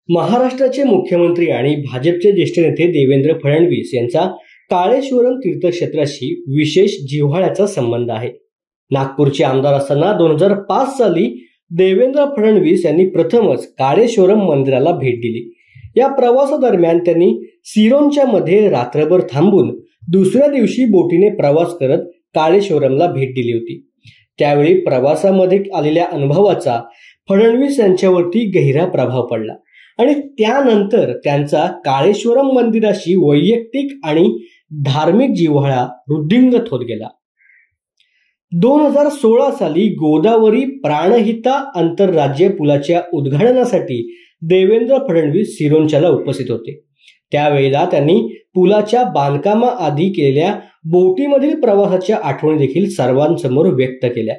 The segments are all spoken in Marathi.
महाराष्ट्राचे मुख्यमंत्री आणि भाजपचे ज्येष्ठ नेते देवेंद्र फडणवीस यांचा काळेश्वरम तीर्थक्षेत्राशी विशेष जिव्हाळ्याचा संबंध आहे। नागपूरचे आमदार असताना 2005 साली देवेंद्र फडणवीस यांनी प्रथमच काळेश्वरम मंदिराला भेट दिली। या प्रवासादरम्यान त्यांनी सिरोंचा मध्ये रात्रभर थांबून दुसऱ्या दिवशी बोटीने प्रवास करत काळेश्वरमला भेट दिली होती। त्यावेळी प्रवासामध्ये आलेल्या अनुभवाचा फडणवीस यांच्यावरती गहिरा प्रभाव पडला आणि त्यानंतर त्यांचा काळेश्वरम मंदिराशी वैयक्तिक आणि धार्मिक जिव्हाळा वृद्धिंगत होत गेला। 2016 साली गोदावरी प्राणहिता आंतरराज्य पुलाच्या उद्घाटनासाठी देवेंद्र फडणवीस सिरोंचाला उपस्थित होते। त्यावेळेला त्यांनी पुलाच्या बांधकामाआधी केलेल्या बोटीमधील प्रवासाच्या आठवणी देखील सर्वांसमोर व्यक्त केल्या।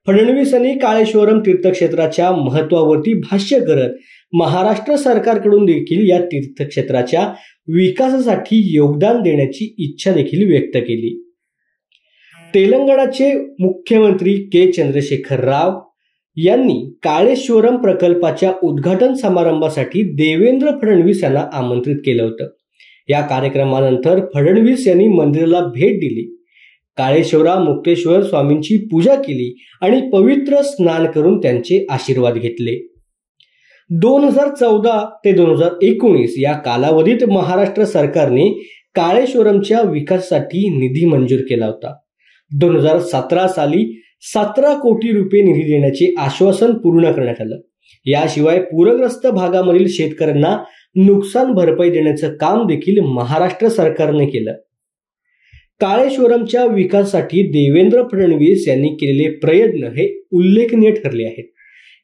फडणवीसांनी काळेश्वरम तीर्थक्षेत्राच्या महत्त्वावरती भाष्य करत महाराष्ट्र सरकारकडून देखील या तीर्थक्षेत्राच्या विकासासाठी योगदान देण्याची इच्छा देखील व्यक्त केली। तेलंगणाचे मुख्यमंत्री के चंद्रशेखर राव यांनी काळेश्वरम प्रकल्पाच्या उद्घाटन समारंभासाठी देवेंद्र फडणवीस यांना आमंत्रित केलं होतं। या कार्यक्रमानंतर फडणवीस यांनी मंदिराला भेट दिली, काळेश्वरा मुक्तेश्वर स्वामींची पूजा केली आणि पवित्र स्नान करून त्यांचे आशीर्वाद घेतले। 2014 ते 2019 या कालावधीत महाराष्ट्र सरकारने काळेश्वरमच्या विकासासाठी निधी मंजूर केला होता। 2017 साली 17 कोटी रुपये निधी देण्याचे आश्वासन पूर्ण करण्यात आलं। याशिवाय पूरग्रस्त भागामधील शेतकऱ्यांना नुकसान भरपाई देण्याचं काम देखील महाराष्ट्र सरकारने केलं। काळेश्वरमच्या विकासासाठी देवेंद्र फडणवीस यांनी केलेले प्रयत्न हे उल्लेखनीय ठरले आहेत।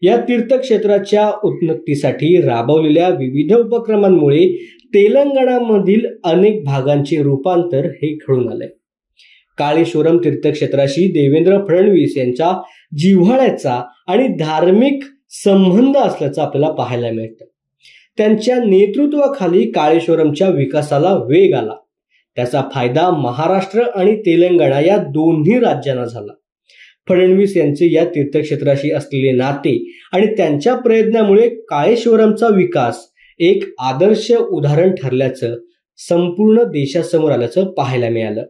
या तीर्थक्षेत्राच्या उन्नतीसाठी राबवलेल्या विविध उपक्रमांमुळे तेलंगणामधील अनेक भागांचे रूपांतर हे घडून आलंय। काळेश्वरम तीर्थक्षेत्राशी देवेंद्र फडणवीस यांचा जिव्हाळ्याचा आणि धार्मिक संबंध असल्याचं आपल्याला पाहायला मिळतं। त्यांच्या नेतृत्वाखाली काळेश्वरमच्या विकासाला वेग आला। त्याचा फायदा महाराष्ट्र आणि तेलंगणा या दोन्ही राज्यांना झाला। फडणवीस यांचे या तीर्थक्षेत्राशी असलेले नाते आणि त्यांच्या प्रयत्नामुळे काळेश्वरमचा विकास एक आदर्श उदाहरण ठरल्याचं संपूर्ण देशासमोर आल्याचं पाहायला मिळालं।